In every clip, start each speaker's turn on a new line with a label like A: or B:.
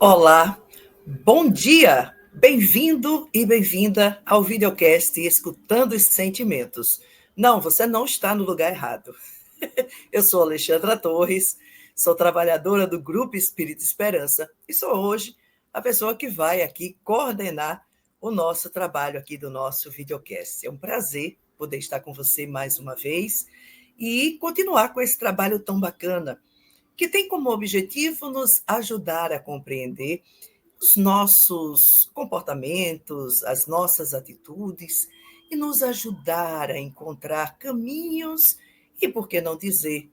A: Olá, bom dia, bem-vindo e bem-vinda ao videocast Escutando os Sentimentos. Não, você não está no lugar errado. Eu sou Alexandra Torres, sou trabalhadora do Grupo Espírito Esperança e sou hoje a pessoa que vai aqui coordenar o nosso trabalho aqui do nosso videocast. É um prazer poder estar com você mais uma vez e continuar com esse trabalho tão bacana, que tem como objetivo nos ajudar a compreender os nossos comportamentos, as nossas atitudes e nos ajudar a encontrar caminhos e, por que não dizer,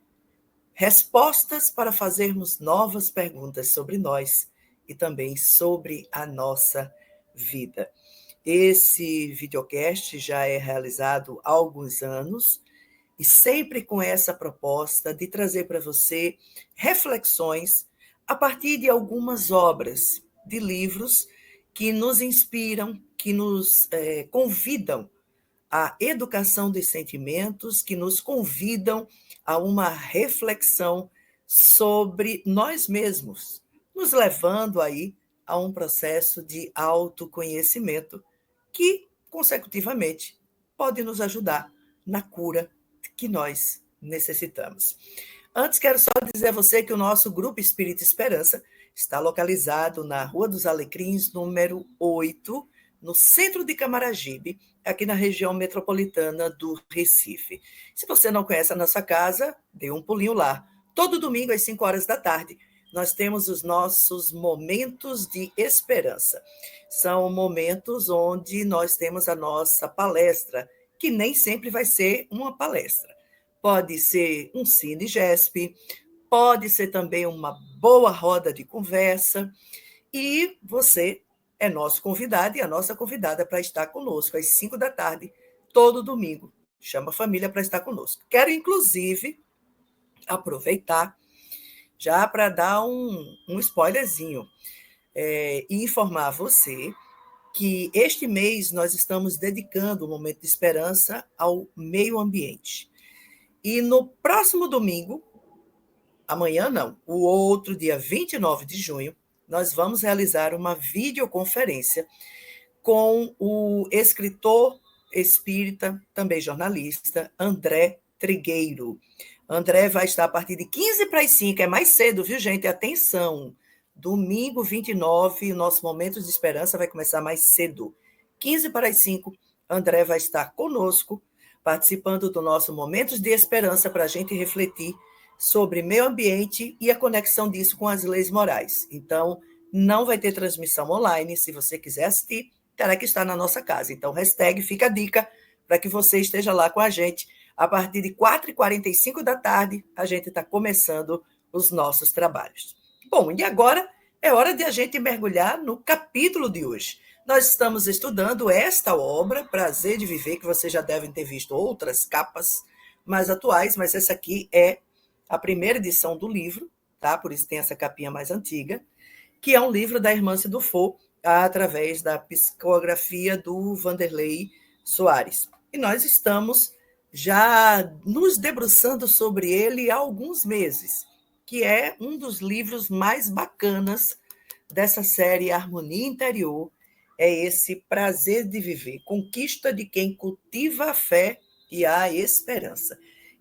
A: respostas para fazermos novas perguntas sobre nós e também sobre a nossa vida. Esse videocast já é realizado há alguns anos e sempre com essa proposta de trazer para você reflexões a partir de algumas obras, de livros que nos inspiram, que nos convidam à educação dos sentimentos, que nos convidam a uma reflexão sobre nós mesmos, nos levando aí a um processo de autoconhecimento que, consecutivamente, pode nos ajudar na cura que nós necessitamos. Antes, quero só dizer a você que o nosso Grupo Espírito Esperança está localizado na Rua dos Alecrins, número 8, no centro de Camaragibe, aqui na região metropolitana do Recife. Se você não conhece a nossa casa, dê um pulinho lá. Todo domingo, às 5 horas da tarde, nós temos os nossos momentos de esperança. São momentos onde nós temos a nossa palestra, que nem sempre vai ser uma palestra. Pode ser um cine-gespe, pode ser também uma boa roda de conversa, e você é nosso convidado e a nossa convidada para estar conosco às 5 da tarde, todo domingo. Chama a família para estar conosco. Quero, inclusive, aproveitar já para dar um spoilerzinho e informar você que este mês nós estamos dedicando o Momento de Esperança ao meio ambiente. E no próximo domingo, amanhã não, o outro dia 29 de junho, nós vamos realizar uma videoconferência com o escritor espírita, também jornalista, André Trigueiro. André vai estar a partir de 15 para as 5, é mais cedo, viu, gente? Atenção! Domingo 29, o nosso Momento de Esperança vai começar mais cedo. 15 para as 5, André vai estar conosco, participando do nosso Momentos de Esperança para a gente refletir sobre meio ambiente e a conexão disso com as leis morais. Então, não vai ter transmissão online. Se você quiser assistir, terá que estar na nossa casa. Então, hashtag fica a dica para que você esteja lá com a gente. A partir de 4h45 da tarde, a gente está começando os nossos trabalhos. Bom, e agora é hora de a gente mergulhar no capítulo de hoje. Nós estamos estudando esta obra, Prazer de Viver, que vocês já devem ter visto outras capas mais atuais, mas essa aqui é a primeira edição do livro, tá? Por isso tem essa capinha mais antiga, que é um livro da Hermance Dufour, através da psicografia do Vanderlei Soares. E nós estamos já nos debruçando sobre ele há alguns meses, que é um dos livros mais bacanas dessa série Harmonia Interior, é esse Prazer de Viver, conquista de quem cultiva a fé e a esperança.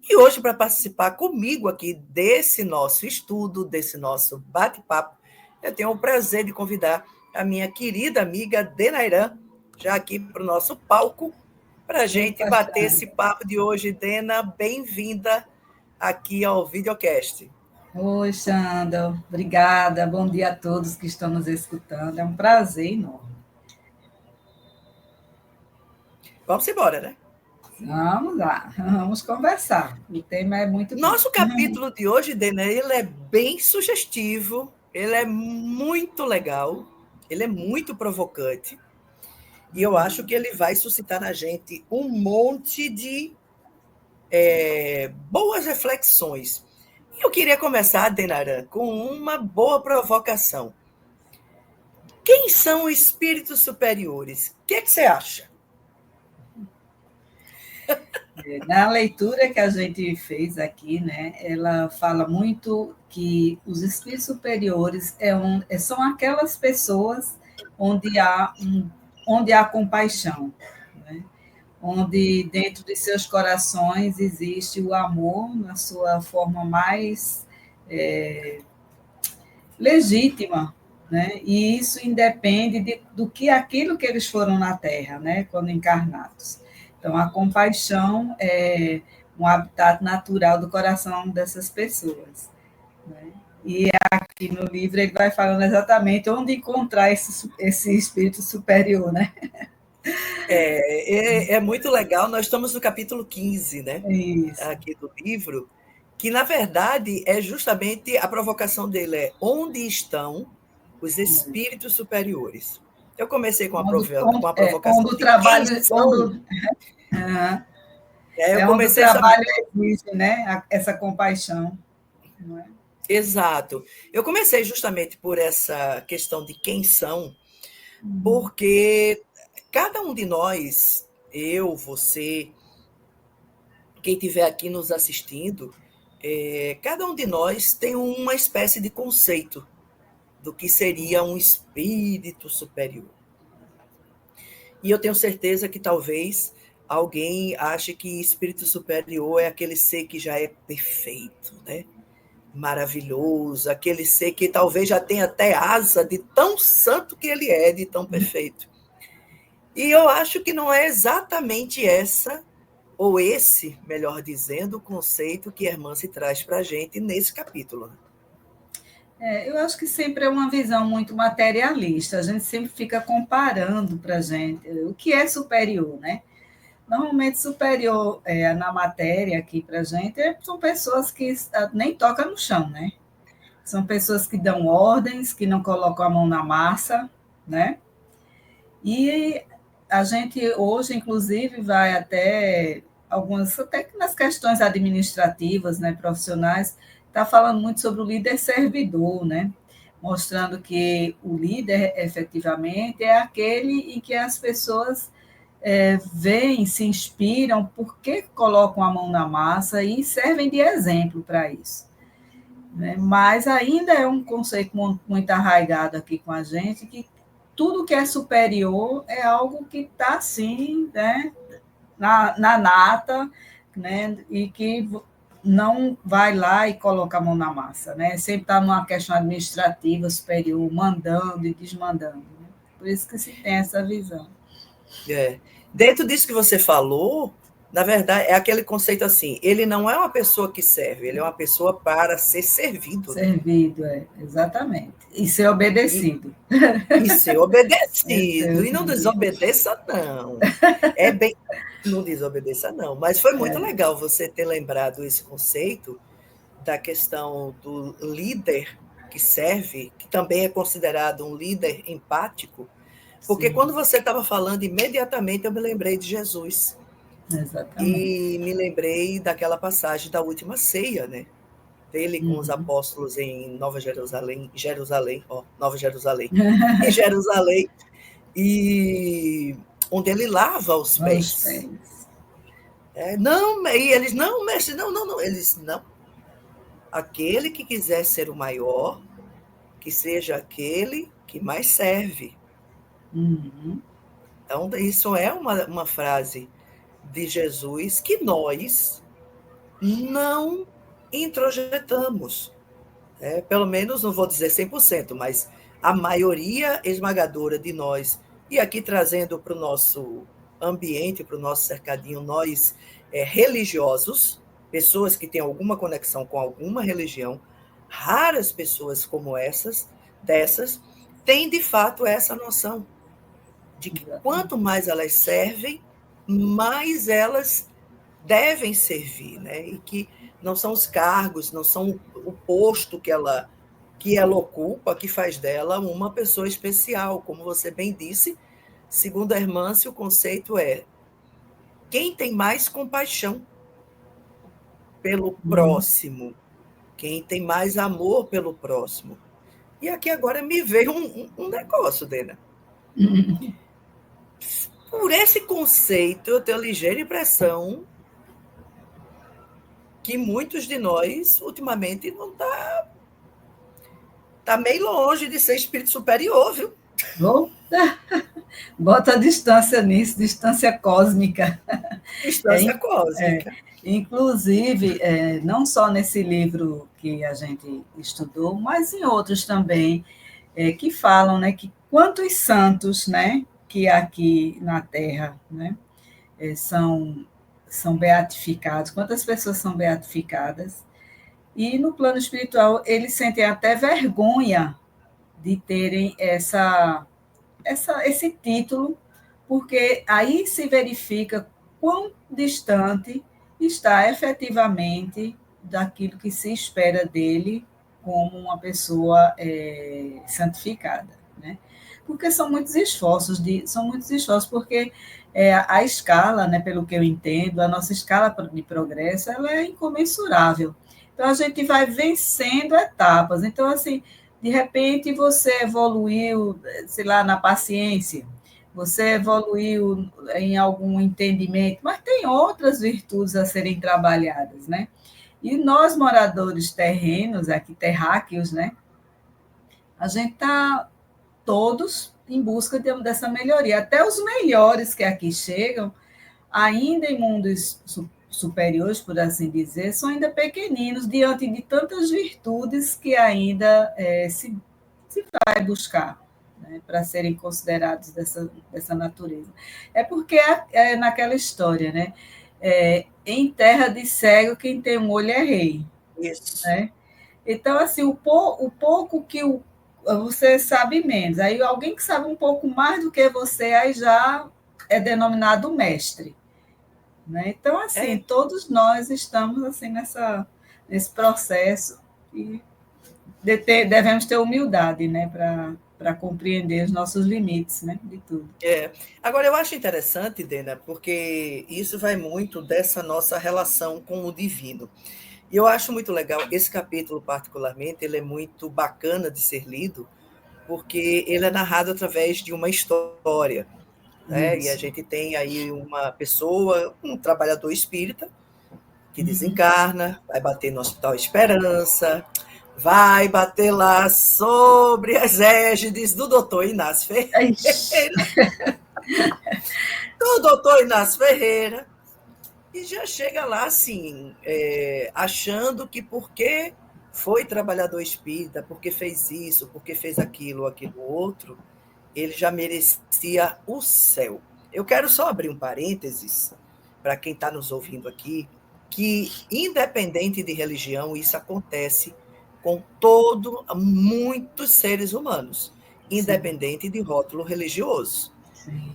A: E hoje, para participar comigo aqui desse nosso estudo, desse nosso bate-papo, eu tenho o prazer de convidar a minha querida amiga Denairã, já aqui para o nosso palco, para a gente bater esse papo de hoje. Dena, bem-vinda aqui ao videocast.
B: Oi, Xanda, obrigada. Bom dia a todos que estão nos escutando. É um prazer enorme.
A: Vamos embora, né?
B: Vamos lá, vamos conversar. O tema é muito bom.
A: Nosso capítulo de hoje, Dena, ele é bem sugestivo, ele é muito legal, ele é muito provocante, e eu acho que ele vai suscitar na gente um monte de boas reflexões. E eu queria começar, Denarã, com uma boa provocação. Quem são os espíritos superiores? O que você acha?
B: Na leitura que a gente fez aqui, né, ela fala muito que os espíritos superiores são aquelas pessoas onde há compaixão, né? Onde dentro de seus corações existe o amor na sua forma mais legítima, né? E isso independe do que aquilo que eles foram na Terra, né? Quando encarnados. Então, a compaixão é um habitat natural do coração dessas pessoas, né? E aqui no livro ele vai falando exatamente onde encontrar esse espírito superior, né?
A: É muito legal. Nós estamos no capítulo 15, né?
B: Isso.
A: Aqui do livro, que na verdade é justamente a provocação dele é onde estão os espíritos superiores. Eu comecei com a
B: Onde
A: provocação
B: o
A: de quem
B: trabalho,
A: são. Eu
B: onde o
A: comecei justamente.
B: trabalho exige, né? Essa compaixão, não é?
A: Exato. Eu comecei justamente por essa questão de quem são, porque cada um de nós, eu, você, quem estiver aqui nos assistindo, cada um de nós tem uma espécie de conceito do que seria um espírito superior. E eu tenho certeza que talvez alguém ache que espírito superior é aquele ser que já é perfeito, né? Maravilhoso, aquele ser que talvez já tenha até asa de tão santo que ele é, de tão perfeito. E eu acho que não é exatamente essa, ou esse, melhor dizendo, o conceito que Hermance traz para a gente nesse capítulo.
B: Eu acho que sempre é uma visão muito materialista, a gente sempre fica comparando para a gente o que é superior, né? Normalmente, superior na matéria aqui para a gente são pessoas que nem tocam no chão, né? São pessoas que dão ordens, que não colocam a mão na massa, né? E a gente hoje, inclusive, vai até nas questões administrativas, né, profissionais, está falando muito sobre o líder servidor, né? Mostrando que o líder, efetivamente, é aquele em que as pessoas veem, se inspiram, porque colocam a mão na massa e servem de exemplo para isso, né? Mas ainda é um conceito muito arraigado aqui com a gente, que tudo que é superior é algo que está assim, né, na nata, né, e que não vai lá e coloca a mão na massa, né? Sempre está numa questão administrativa superior, mandando e desmandando, né? Por isso que se tem essa visão.
A: Dentro disso que você falou, na verdade, é aquele conceito assim, ele não é uma pessoa que serve, ele é uma pessoa para ser servido, né?
B: Servido, exatamente. E ser obedecido.
A: E ser obedecido.
B: Ser
A: E não
B: obediente.
A: desobedeça, não. É bem. Não desobedeça, não. Mas foi muito legal você ter lembrado esse conceito da questão do líder que serve, que também é considerado um líder empático, porque
B: Sim,
A: quando você estava falando, imediatamente eu me lembrei de Jesus.
B: exatamente.
A: E me lembrei daquela passagem da última ceia, né? Dele com os apóstolos em Nova Jerusalém, Nova Jerusalém, em Jerusalém, e onde ele lava os
B: Os
A: pés.
B: pés.
A: Não, e eles, não, mestre, não, não, não. Eles, não. Aquele que quiser ser o maior, que seja aquele que mais serve. Então, isso é uma frase de Jesus que nós não introjetamos. Pelo menos, não vou dizer 100%, mas a maioria esmagadora de nós, e aqui trazendo para o nosso ambiente, para o nosso cercadinho, nós religiosos, pessoas que têm alguma conexão com alguma religião, raras pessoas como dessas, têm de fato essa noção de que quanto mais elas servem, mais elas devem servir, né? E que não são os cargos, não são o posto que ela ocupa que faz dela uma pessoa especial, como você bem disse. Segundo a Hermance, o conceito é quem tem mais compaixão pelo próximo, quem tem mais amor pelo próximo. E aqui agora me veio um negócio, Dena. Por esse conceito, eu tenho a ligeira impressão que muitos de nós, ultimamente, não tá meio longe de ser espírito superior, viu?
B: Vou, bota a distância nisso, distância cósmica. É,
A: Distância cósmica.
B: inclusive, não só nesse livro que a gente estudou, mas em outros também, que falam, né, que quantos santos, né, que aqui na Terra, né, são beatificados, quantas pessoas são beatificadas, e no plano espiritual eles sentem até vergonha de terem esse título, porque aí se verifica quão distante está efetivamente daquilo que se espera dele como uma pessoa santificada, né? Porque são muitos esforços, porque a escala, né, pelo que eu entendo, a nossa escala de progresso, ela é incomensurável. Então a gente vai vencendo etapas. Então assim, de repente você evoluiu, sei lá, na paciência, você evoluiu em algum entendimento, mas tem outras virtudes a serem trabalhadas, né? E nós, moradores terrenos, aqui terráqueos, né? A gente está todos em busca dessa melhoria. Até os melhores que aqui chegam, ainda em mundos superiores, por assim dizer, são ainda pequeninos diante de tantas virtudes que ainda se vai buscar, né, para serem considerados dessa natureza. É porque é naquela história, né? Em terra de cego, quem tem um olho é rei.
A: Isso.
B: Né? Então, assim, o pouco que você sabe menos. Aí alguém que sabe um pouco mais do que você, aí já é denominado mestre. Né? Então, assim, todos nós estamos assim nesse processo e devemos ter humildade, né, para compreender os nossos limites, né, de tudo.
A: Agora, eu acho interessante, Dena, porque isso vai muito dessa nossa relação com o divino. E eu acho muito legal, esse capítulo particularmente, ele é muito bacana de ser lido, porque ele é narrado através de uma história, né? E a gente tem aí uma pessoa, um trabalhador espírita, que desencarna, vai bater no Hospital Esperança, vai bater lá sobre as égides do doutor Inácio Ferreira, do doutor Inácio Ferreira, e já chega lá assim, achando que porque foi trabalhador espírita, porque fez isso, porque fez aquilo, aquilo outro, ele já merecia o céu. Eu quero só abrir um parênteses para quem está nos ouvindo aqui, que independente de religião, isso acontece com muitos seres humanos, independente de rótulo religioso.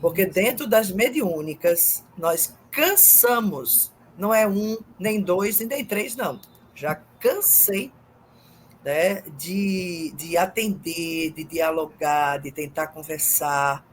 A: Porque dentro das mediúnicas, nós cansamos, não é um, nem dois, nem três, não. Já cansei, né, de atender, de dialogar, de tentar conversar,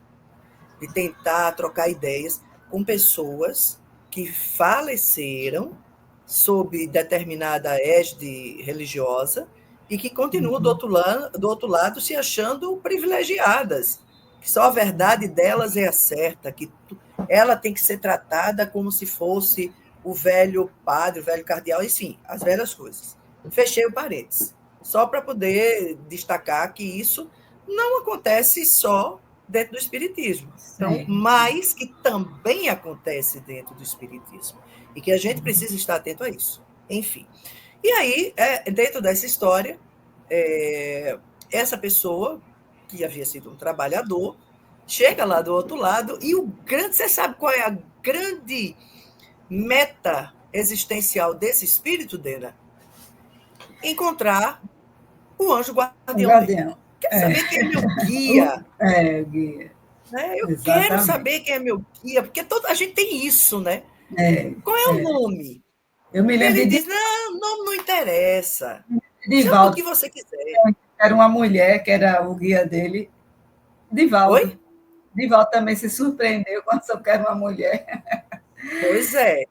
A: de tentar trocar ideias com pessoas que faleceram sob determinada égide religiosa e que continuam do outro lado se achando privilegiadas, que só a verdade delas é a certa, que ela tem que ser tratada como se fosse o velho padre, o velho cardeal, enfim, as velhas coisas. Fechei o parênteses, só para poder destacar que isso não acontece só dentro do espiritismo. Então, mas que também acontece dentro do espiritismo e que a gente precisa estar atento a isso. Enfim. E aí, dentro dessa história, essa pessoa, que havia sido um trabalhador, chega lá do outro lado e você sabe qual é a grande meta existencial desse espírito, Dena? Encontrar o anjo guardião dele. Quero saber quem é meu guia.
B: Guia.
A: Né? Eu quero saber quem é meu guia, porque a gente tem isso, né? Qual é o nome?
B: Eu me lembro
A: Ele diz, não, o nome não interessa. Chama o que você quiser.
B: Era uma mulher que era o guia dele. Divaldo.
A: Oi?
B: Divaldo também se surpreendeu quando soube que era uma mulher.
A: Pois é.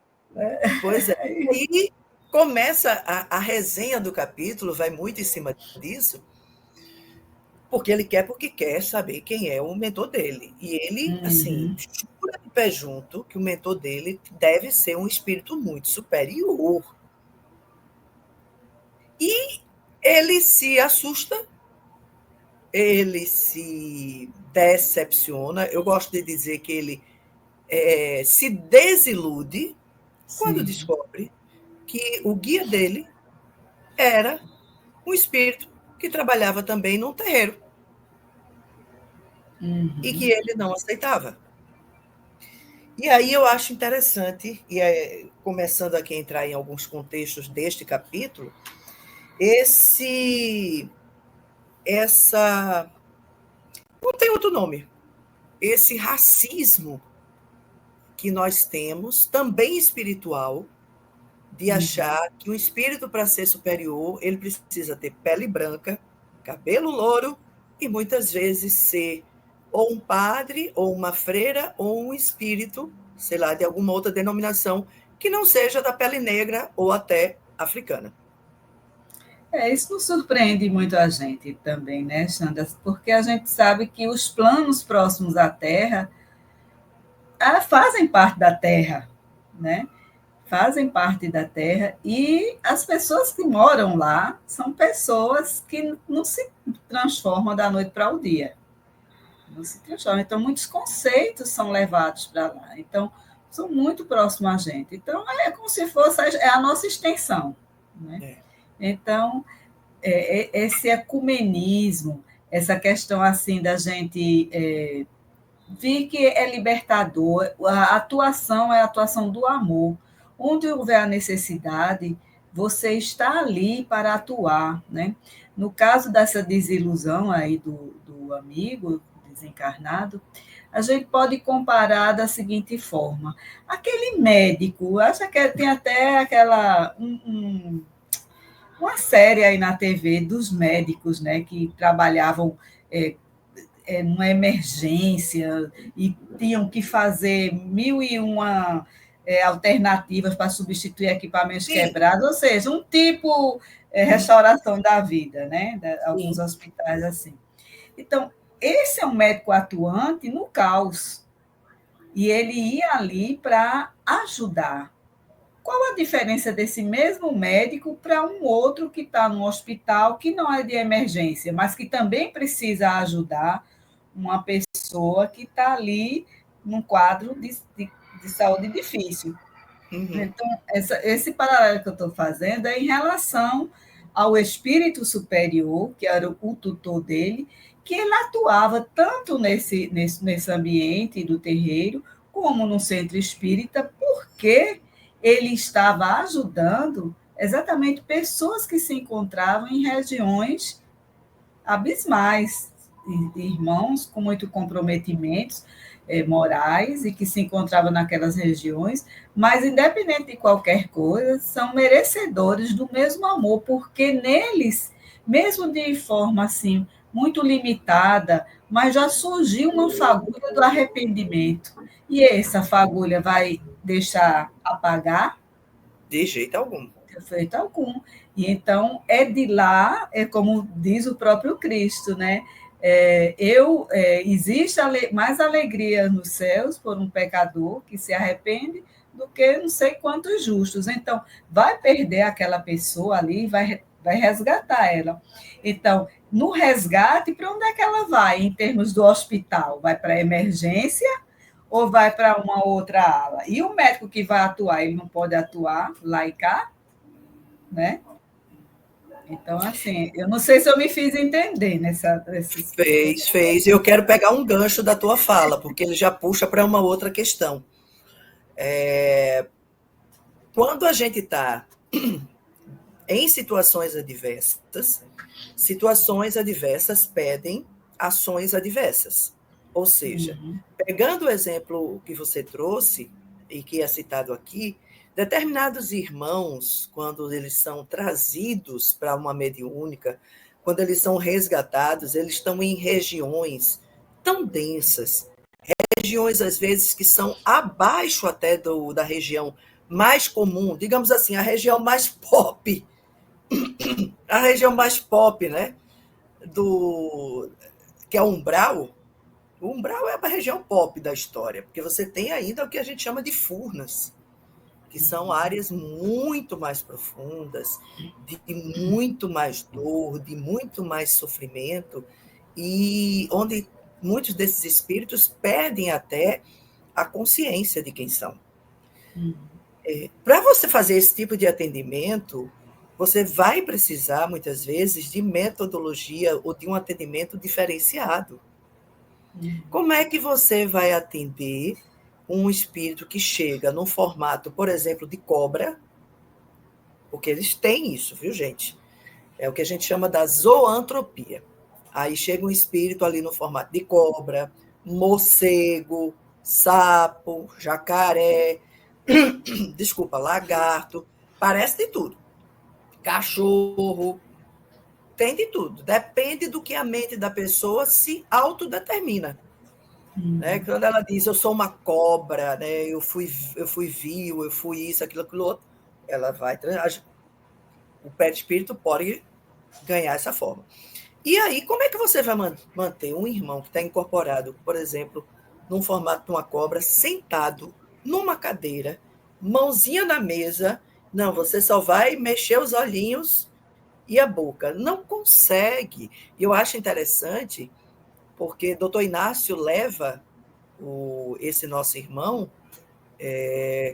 A: Pois é. E aí começa a resenha do capítulo, vai muito em cima disso, porque quer saber quem é o mentor dele. E ele, assim, jura de pé junto que o mentor dele deve ser um espírito muito superior. E ele se assusta, ele se decepciona. Eu gosto de dizer que ele se desilude quando
B: Sim.
A: descobre que o guia dele era um espírito que trabalhava também num terreiro e que
B: Uhum.
A: ele não aceitava. E aí eu acho interessante, começando aqui a entrar em alguns contextos deste capítulo, esse, essa, não tem outro nome, esse racismo que nós temos, também espiritual, de
B: Uhum.
A: achar que um espírito, para ser superior, ele precisa ter pele branca, cabelo louro e muitas vezes ser ou um padre, ou uma freira, ou um espírito, sei lá, de alguma outra denominação, que não seja da pele negra ou até africana.
B: Isso não surpreende muito a gente também, né, Xanda? Porque a gente sabe que os planos próximos à Terra fazem parte da Terra, né? Fazem parte da Terra e as pessoas que moram lá são pessoas que não se transformam da noite para o dia. Não se transformam. Então, muitos conceitos são levados para lá. Então, são muito próximos a gente. Então, é como se fosse a nossa extensão, né?
A: É.
B: Então, esse ecumenismo, essa questão assim da gente vi que é libertador, a atuação é a atuação do amor. Onde houver a necessidade, você está ali para atuar, né? No caso dessa desilusão aí do amigo desencarnado, a gente pode comparar da seguinte forma: aquele médico, acha que tem até aquela uma série aí na TV dos médicos, né, que trabalhavam é, numa emergência e tinham que fazer mil e uma alternativas para substituir equipamentos
A: Sim,
B: quebrados, ou seja, um tipo restauração da vida, né? Alguns
A: sim.
B: hospitais assim. Então, esse é um médico atuante no caos e ele ia ali para ajudar. Qual a diferença desse mesmo médico para um outro que está no hospital que não é de emergência, mas que também precisa ajudar uma pessoa que está ali num quadro de saúde difícil?
A: Uhum.
B: Então, esse paralelo que eu estou fazendo é em relação ao espírito superior, que era o tutor dele, que ele atuava tanto nesse ambiente do terreiro, como no centro espírita, porque ele estava ajudando exatamente pessoas que se encontravam em regiões abismais, irmãos com muito comprometimentos morais e que se encontravam naquelas regiões, mas independente de qualquer coisa, são merecedores do mesmo amor, porque neles, mesmo de forma assim muito limitada, mas já surgiu uma fagulha do arrependimento. E essa fagulha vai deixar apagar?
A: De jeito algum.
B: Efeito algum. E então é de lá, é como diz o próprio Cristo, né? Existe mais alegria nos céus por um pecador que se arrepende do que não sei quantos justos. Então, vai perder aquela pessoa ali, vai resgatar ela. Então, no resgate, para onde é que ela vai em termos do hospital? Vai para a emergência ou vai para uma outra ala? E o médico que vai atuar, ele não pode atuar lá e cá? Né? Então, assim, eu não sei se eu me fiz entender nessa
A: Fez, fez. E eu quero pegar um gancho da tua fala, porque ele já puxa para uma outra questão. Quando a gente está em situações adversas pedem ações adversas. Ou seja,
B: Uhum.
A: pegando o exemplo que você trouxe, e que é citado aqui, determinados irmãos, quando eles são trazidos para uma mediúnica, quando eles são resgatados, eles estão em regiões tão densas, regiões às vezes que são abaixo até da região mais comum, digamos assim, a região mais pop, né? Do que é o umbral. O umbral é a região pop da história, porque você tem ainda o que a gente chama de Furnas. que são áreas muito mais profundas, de muito mais dor, de muito mais sofrimento, e onde muitos desses espíritos perdem até a consciência de quem são. Para você fazer esse tipo de atendimento, você vai precisar, muitas vezes, de metodologia ou de um atendimento diferenciado. Como é que você vai atender um espírito que chega num formato, por exemplo, de cobra? Porque eles têm isso, viu, gente? É o que a gente chama da zoantropia. Aí chega um espírito ali no formato de cobra, morcego, sapo, jacaré, desculpa, lagarto, parece de tudo. Cachorro, tem de tudo. Depende do que a mente da pessoa se autodetermina. Né? Quando ela diz, eu sou uma cobra, né? eu fui vil, eu fui isso, aquilo outro, ela vai... O perispírito pode ganhar essa forma. E aí, como é que você vai manter um irmão que está incorporado, por exemplo, num formato de uma cobra, sentado numa cadeira, mãozinha na mesa? Não, você só vai mexer os olhinhos e a boca. Não consegue. E eu acho interessante, porque doutor Inácio leva esse nosso irmão,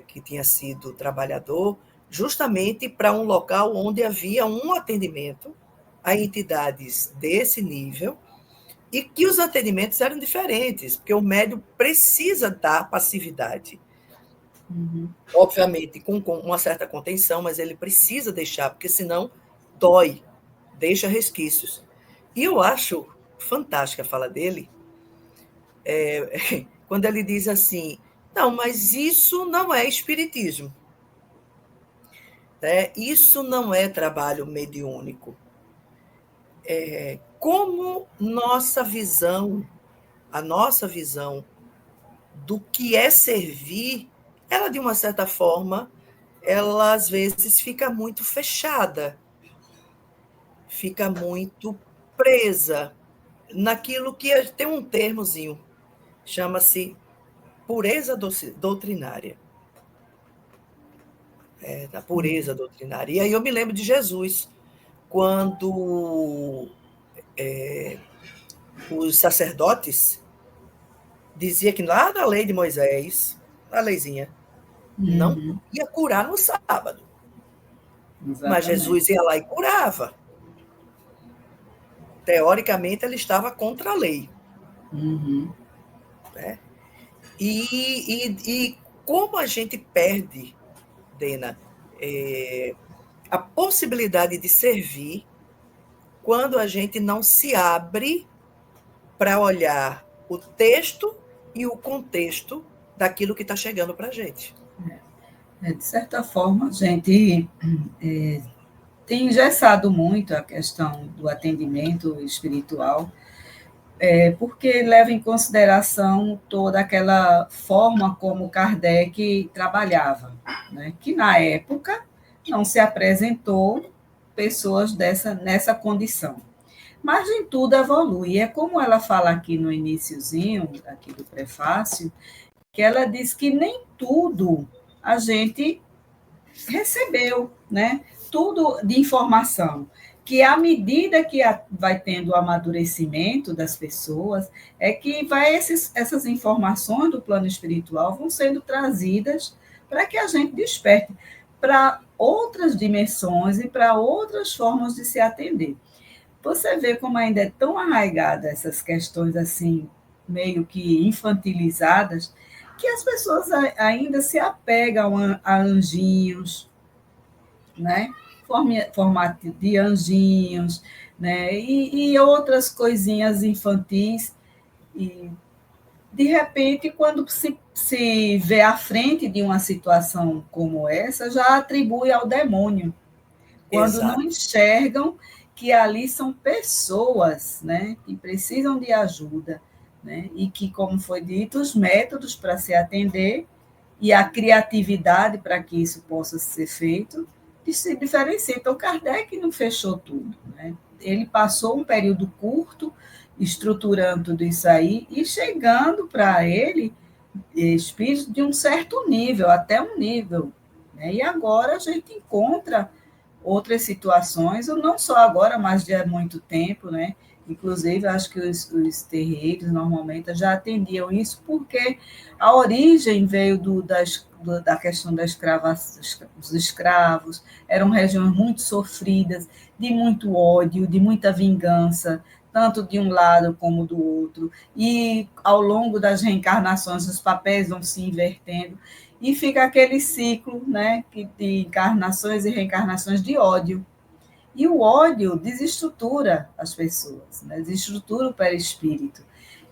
A: que tinha sido trabalhador, justamente para um local onde havia um atendimento a entidades desse nível e que os atendimentos eram diferentes, porque o médium precisa dar passividade. Obviamente, com uma certa contenção, mas ele precisa deixar, porque senão dói, deixa resquícios. E eu acho fantástica a fala dele, quando ele diz assim, não, mas isso não é espiritismo. Né? Isso não é trabalho mediúnico. Como a nossa visão do que é servir, ela, de uma certa forma, ela às vezes fica muito fechada, fica muito presa naquilo que tem um termozinho, chama-se pureza doutrinária. Da pureza doutrinária. E aí eu me lembro de Jesus, quando os sacerdotes diziam que lá na lei de Moisés, na leizinha, não podia curar no sábado. Exatamente. Mas Jesus ia lá e curava. Teoricamente, ele estava contra a lei. Né? E como a gente perde, Dena, a possibilidade de servir quando a gente não se abre para olhar o texto e o contexto daquilo que está chegando para a gente.
B: De certa forma, a gente tem engessado muito a questão do atendimento espiritual, porque leva em consideração toda aquela forma como Kardec trabalhava, né? Que na época não se apresentou pessoas nessa condição. Mas em tudo evolui. É como ela fala aqui no iniciozinho, aqui do prefácio, que ela diz que nem tudo a gente recebeu, né? Tudo de informação. Que à medida que vai tendo o amadurecimento das pessoas, é que essas informações do plano espiritual vão sendo trazidas para que a gente desperte para outras dimensões e para outras formas de se atender. Você vê como ainda é tão arraigada essas questões assim, meio que infantilizadas, que as pessoas ainda se apegam a anjinhos, né? Formato de anjinhos, né? E outras coisinhas infantis. E, de repente, quando se vê à frente de uma situação como essa, já atribui ao demônio. Quando Exato. Não enxergam que ali são pessoas, né, que precisam de ajuda, né, e que, como foi dito, os métodos para se atender e a criatividade para que isso possa ser feito se diferencia. Então, Kardec não fechou tudo, né? Ele passou um período curto estruturando tudo isso aí e chegando para ele espíritos de um certo nível, até um nível né? E agora a gente encontra outras situações, ou não só agora, mas de há muito tempo, né? Inclusive, acho que os terreiros normalmente já atendiam isso, porque a origem veio da questão dos escravos, eram regiões muito sofridas, de muito ódio, de muita vingança, tanto de um lado como do outro, e ao longo das reencarnações os papéis vão se invertendo, e fica aquele ciclo, né, de encarnações e reencarnações de ódio. E o ódio desestrutura as pessoas, né? Desestrutura o perispírito.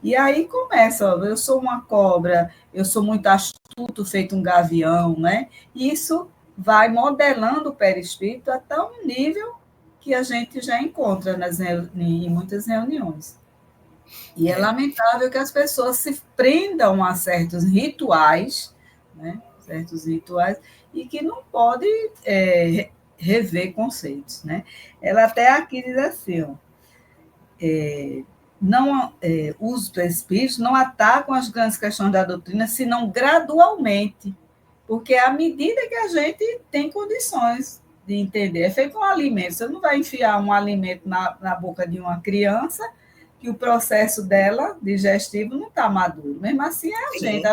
B: E aí começa, ó, eu sou uma cobra, eu sou muito astuto, feito um gavião, né? E isso vai modelando o perispírito até um nível que a gente já encontra em muitas reuniões. E é lamentável que as pessoas se prendam a certos rituais, né? Certos rituais, e que não pode rever conceitos, né? Ela até aqui diz assim, ó, não, os espíritos não atacam as grandes questões da doutrina, senão gradualmente, porque à medida que a gente tem condições de entender, é feito um alimento, você não vai enfiar um alimento na boca de uma criança que o processo dela, digestivo, não está maduro. Mesmo assim, é a gente,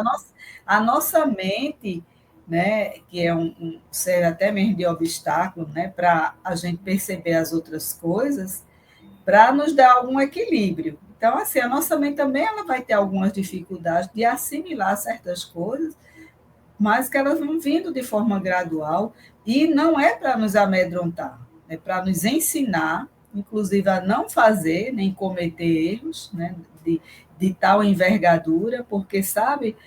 B: a nossa mente, né, que é um ser até mesmo de obstáculo, né, para a gente perceber as outras coisas, para nos dar algum equilíbrio. Então, assim, a nossa mente também ela vai ter algumas dificuldades de assimilar certas coisas, mas que elas vão vindo de forma gradual e não é para nos amedrontar, é para nos ensinar, inclusive a não fazer nem cometer erros, né, de tal envergadura, porque sabe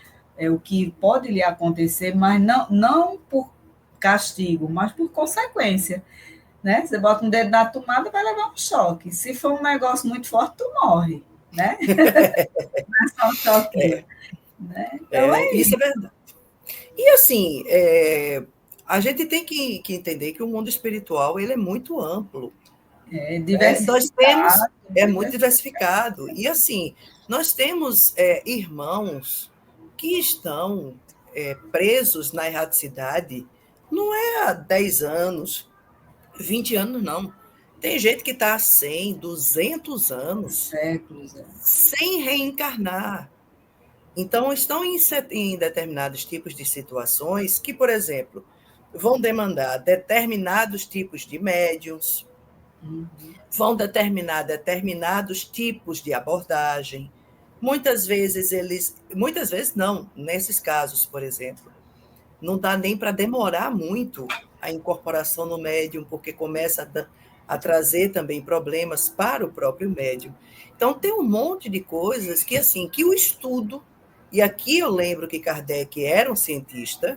B: o que pode lhe acontecer, mas não por castigo, mas por consequência. Né? Você bota um dedo na tomada, vai levar um choque. Se for um negócio muito forte, tu morre. Né? Não é só um choquinho. Né? Então é
A: Isso
B: isso.
A: é verdade. E assim, a gente tem que entender que o mundo espiritual ele é muito amplo.
B: É
A: Nós temos,
B: diversificado,
A: é muito diversificado. E assim, nós temos irmãos que estão presos na erradicidade, não é há 10 anos, 20 anos, não. Tem gente que está há 100, 200 anos
B: séculos.
A: sem reencarnar. Então, estão em determinados tipos de situações que, por exemplo, vão demandar determinados tipos de médiums, vão determinar determinados tipos de abordagem. Muitas vezes não, nesses casos, por exemplo, não dá nem para demorar muito a incorporação no médium, porque começa a trazer também problemas para o próprio médium. Então, tem um monte de coisas que, assim, que o estudo, e aqui eu lembro que Kardec era um cientista,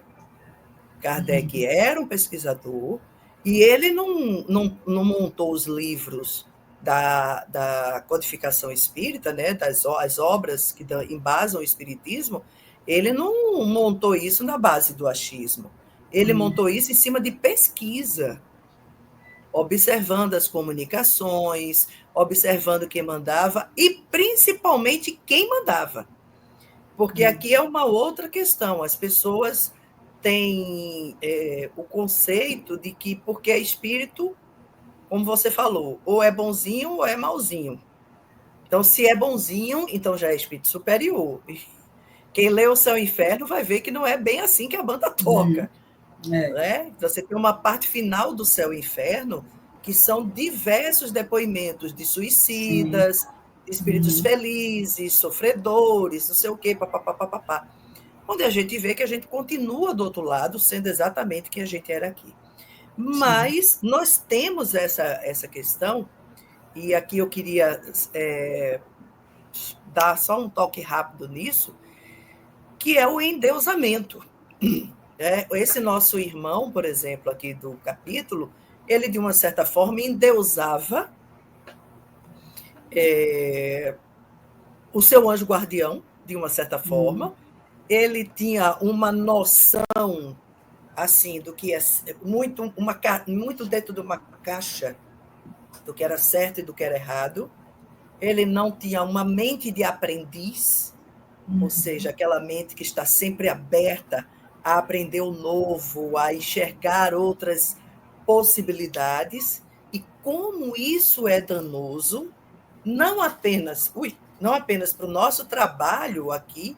A: Kardec era um pesquisador, e ele não montou os livros da codificação espírita, né, as obras que embasam o espiritismo, ele não montou isso na base do achismo. Ele montou isso em cima de pesquisa, observando as comunicações, observando quem mandava e principalmente quem mandava. Porque aqui é uma outra questão. As pessoas têm o conceito de que, porque é espírito, como você falou, ou é bonzinho ou é malzinho. Então, se é bonzinho, então já é espírito superior. Quem lê o Céu e Inferno vai ver que não é bem assim que a banda toca. Né? Você tem uma parte final do Céu e Inferno que são diversos depoimentos de suicidas, de espíritos felizes, sofredores, não sei o quê, papapá. Onde a gente vê que a gente continua do outro lado sendo exatamente quem a gente era aqui. Mas nós temos essa questão, e aqui eu queria dar só um toque rápido nisso, que é o endeusamento. Esse nosso irmão, por exemplo, aqui do capítulo, ele, de uma certa forma, endeusava o seu anjo guardião, de uma certa forma. Ele tinha uma noção assim do que é muito dentro de uma caixa do que era certo e do que era errado. Ele não tinha uma mente de aprendiz, ou seja, aquela mente que está sempre aberta a aprender o novo, a enxergar outras possibilidades, e como isso é danoso, não apenas para o nosso trabalho aqui,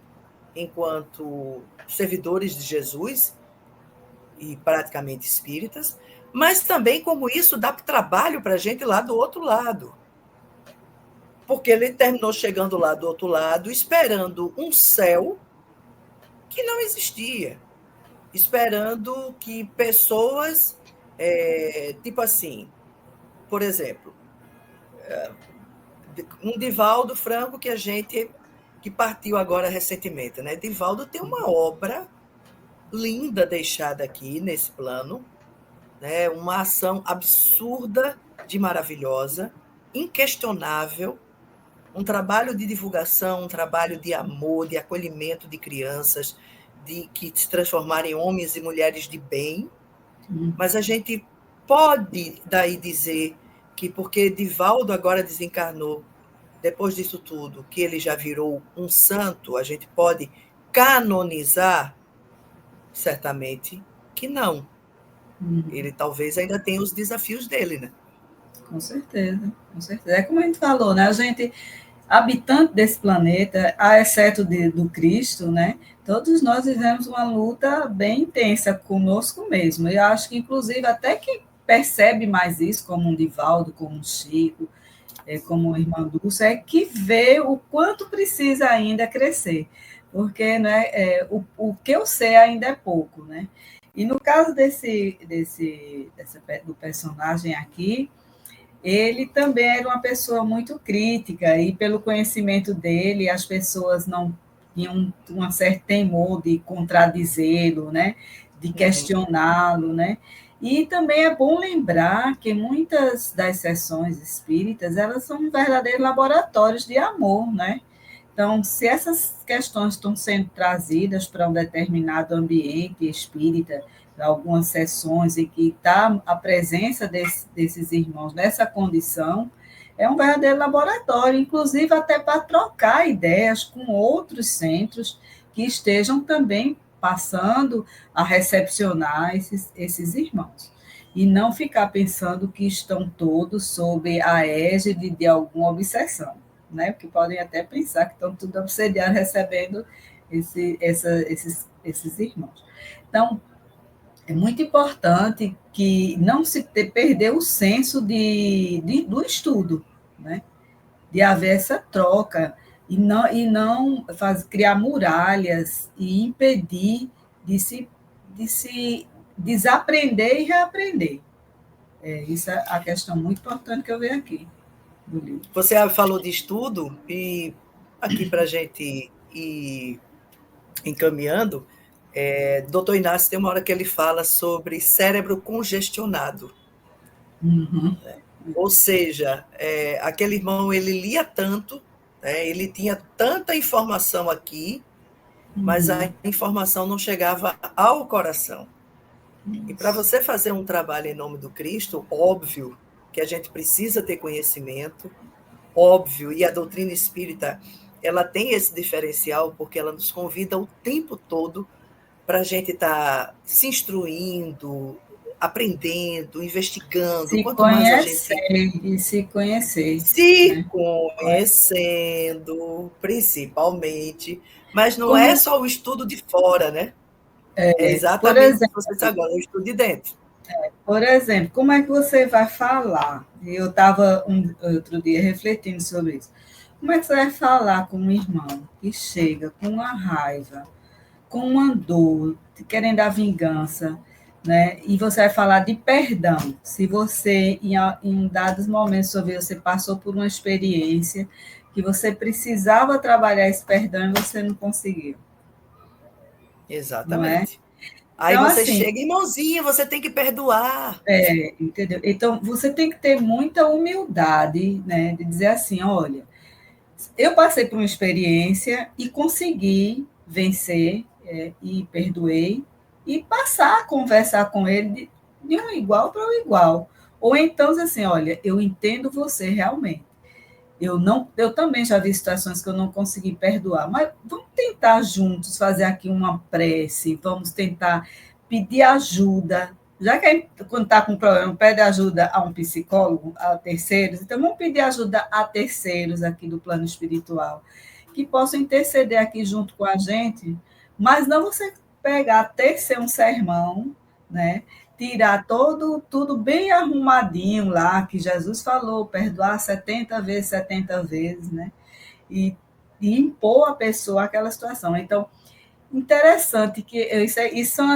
A: enquanto servidores de Jesus e praticamente espíritas, mas também como isso dá trabalho para a gente lá do outro lado. Porque ele terminou chegando lá do outro lado, esperando um céu que não existia, esperando que pessoas, tipo assim, por exemplo, um Divaldo Franco que partiu agora recentemente, né? Divaldo tem uma obra linda deixada aqui nesse plano, né? Uma ação absurda de maravilhosa, inquestionável, um trabalho de divulgação, um trabalho de amor, de acolhimento de crianças, de que se transformarem em homens e mulheres de bem, mas a gente pode daí dizer que porque Divaldo agora desencarnou, depois disso tudo, que ele já virou um santo, a gente pode canonizar? Certamente que não. Ele talvez ainda tenha os desafios dele, né?
B: Com certeza, com certeza. É como a gente falou, né? A gente, habitante desse planeta, a exceto do Cristo, né? Todos nós vivemos uma luta bem intensa conosco mesmo. Eu acho que, inclusive, até quem percebe mais isso, como um Divaldo, como um Chico, como a irmã Dulce, é que vê o quanto precisa ainda crescer, porque né, o que eu sei ainda é pouco, né? E no caso do personagem aqui, ele também era uma pessoa muito crítica, e pelo conhecimento dele, as pessoas não tinham um certo temor de contradizê-lo, né? De questioná-lo, né? E também é bom lembrar que muitas das sessões espíritas, elas são verdadeiros laboratórios de amor, né? Então, se essas questões estão sendo trazidas para um determinado ambiente espírita, para algumas sessões, e que está a presença desses irmãos nessa condição, é um verdadeiro laboratório, inclusive até para trocar ideias com outros centros que estejam também passando a recepcionar esses irmãos. E não ficar pensando que estão todos sob a égide de alguma obsessão, né? Porque podem até pensar que estão tudo obsediados recebendo esses irmãos. Então, é muito importante que não se perder o senso do estudo, né? De haver essa troca e não criar muralhas e impedir de se desaprender e reaprender. Isso é a questão muito importante que eu vejo aqui do livro.
A: Você falou de estudo, e aqui para a gente ir encaminhando, Dr. Inácio tem uma hora que ele fala sobre cérebro congestionado.
B: Uhum.
A: Ou seja, aquele irmão, ele lia tanto, ele tinha tanta informação aqui, mas a informação não chegava ao coração. E para você fazer um trabalho em nome do Cristo, óbvio que a gente precisa ter conhecimento, óbvio, e a doutrina espírita, ela tem esse diferencial, porque ela nos convida o tempo todo para a gente estar se instruindo, aprendendo, investigando.
B: Se
A: Quanto mais a gente
B: conhecer e se conhecer,
A: se
B: né?
A: conhecendo, principalmente, mas não
B: Como,
A: é só o estudo de fora, né? É
B: por
A: exatamente o que
B: exemplo,
A: você disse agora, o estudo de dentro.
B: como é que você vai falar? Eu estava outro dia refletindo sobre isso. Como é que você vai falar com um irmão que chega com uma raiva, com uma dor, querendo a vingança, né? E você vai falar de perdão. Se você, em dados momentos da sua vida, você passou por uma experiência que você precisava trabalhar esse perdão e você não conseguiu, não é?
A: Exatamente. Aí
B: Então,
A: você
B: assim,
A: chega, irmãozinha, você tem que perdoar.
B: entendeu? Então, você tem que ter muita humildade, né? De dizer assim, olha, eu passei por uma experiência e consegui vencer, e perdoei, e passar a conversar com ele de um igual para um igual. Ou então, assim, olha, eu entendo você realmente. Eu também já vi situações que eu não consegui perdoar, mas vamos tentar juntos fazer aqui uma prece, vamos tentar pedir ajuda. Já que a gente, quando está com problema, pede ajuda a um psicólogo, a terceiros, então vamos pedir ajuda a terceiros aqui do plano espiritual, que possam interceder aqui junto com a gente, mas não você pegar, tecer um sermão, né? Tirar tudo bem arrumadinho lá, que Jesus falou, perdoar 70 vezes, 70 vezes, né? E, e impor a pessoa aquela situação. Então, interessante que isso são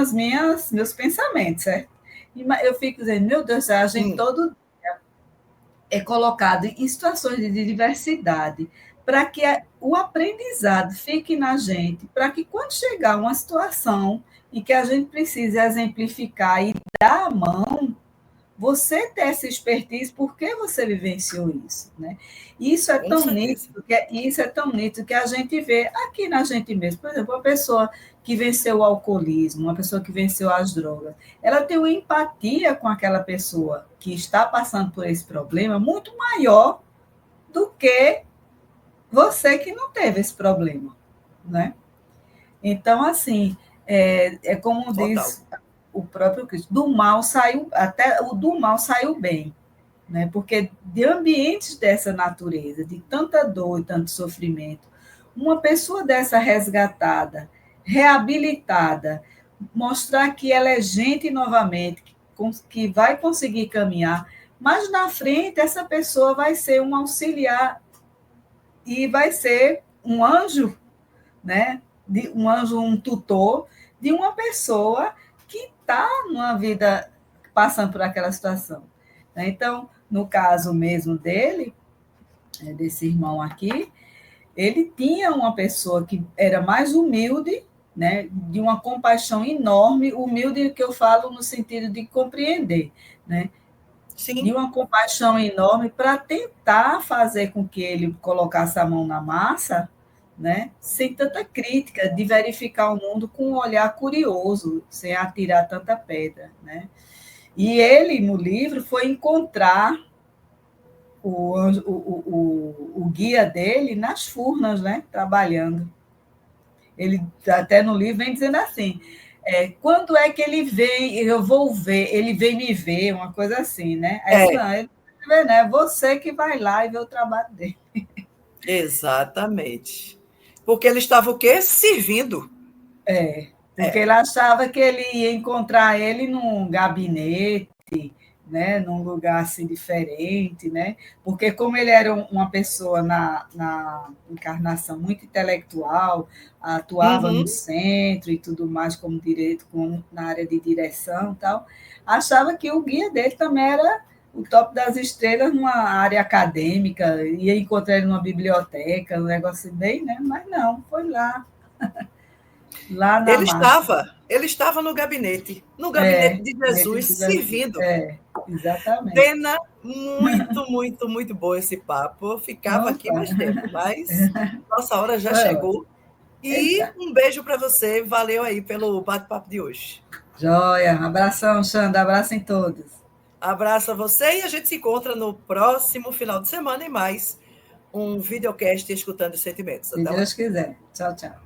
B: meus pensamentos, certo? E eu fico dizendo, meu Deus, a gente todo dia é colocado em situações de diversidade para que o aprendizado fique na gente, para que quando chegar uma situação em que a gente precise exemplificar e dar a mão, você ter essa expertise porque você vivenciou isso, né? Isso é tão nítido que a gente vê aqui na gente mesmo. Por exemplo, uma pessoa que venceu o alcoolismo, uma pessoa que venceu as drogas, ela tem uma empatia com aquela pessoa que está passando por esse problema muito maior do que você que não teve esse problema, né? Então, assim, é como
A: Total.
B: diz o próprio Cristo, do mal saiu, até o do mal saiu bem, né? Porque de ambientes dessa natureza, de tanta dor e tanto sofrimento, uma pessoa dessa resgatada, reabilitada, mostrar que ela é gente novamente, que vai conseguir caminhar, mas na frente essa pessoa vai ser um auxiliar e vai ser um anjo, né? Um anjo, um tutor de uma pessoa que está numa vida passando por aquela situação. Então, no caso mesmo dele, desse irmão aqui, ele tinha uma pessoa que era mais humilde, né, de uma compaixão enorme, humilde que eu falo no sentido de compreender, né,
A: Sim.
B: de uma compaixão enorme para tentar fazer com que ele colocasse a mão na massa, né, sem tanta crítica, de verificar o mundo com um olhar curioso, sem atirar tanta pedra, né? E ele, no livro, foi encontrar o guia dele nas furnas, né, trabalhando. Ele, até no livro, vem dizendo assim, quando é que ele vem, eu vou ver, ele vem me ver, uma coisa assim, né? Aí, não, ele não vê, é você que vai lá e vê o trabalho dele.
A: Exatamente. Porque ele estava o quê? Servindo.
B: Porque ele achava que ele ia encontrar ele num gabinete, né, num lugar assim diferente, né? Porque como ele era uma pessoa na encarnação muito intelectual, atuava no centro e tudo mais como direito, na área de direção e tal, achava que o guia dele também era o top das estrelas numa área acadêmica, ia encontrar ele numa biblioteca, um negócio bem, né? Mas não, foi lá na
A: ele estava no gabinete de Jesus, servindo.
B: Exatamente.
A: Pena, muito, muito, muito bom esse papo. Eu ficava aqui mais tempo, mas nossa hora já chegou. E um beijo para você. Valeu aí pelo bate-papo de hoje.
B: Joia. Abração, Xanda. Abraço em todos.
A: Abraço a você e a gente se encontra no próximo final de semana em mais um videocast Escutando os Sentimentos.
B: Se Deus quiser. Tchau, tchau.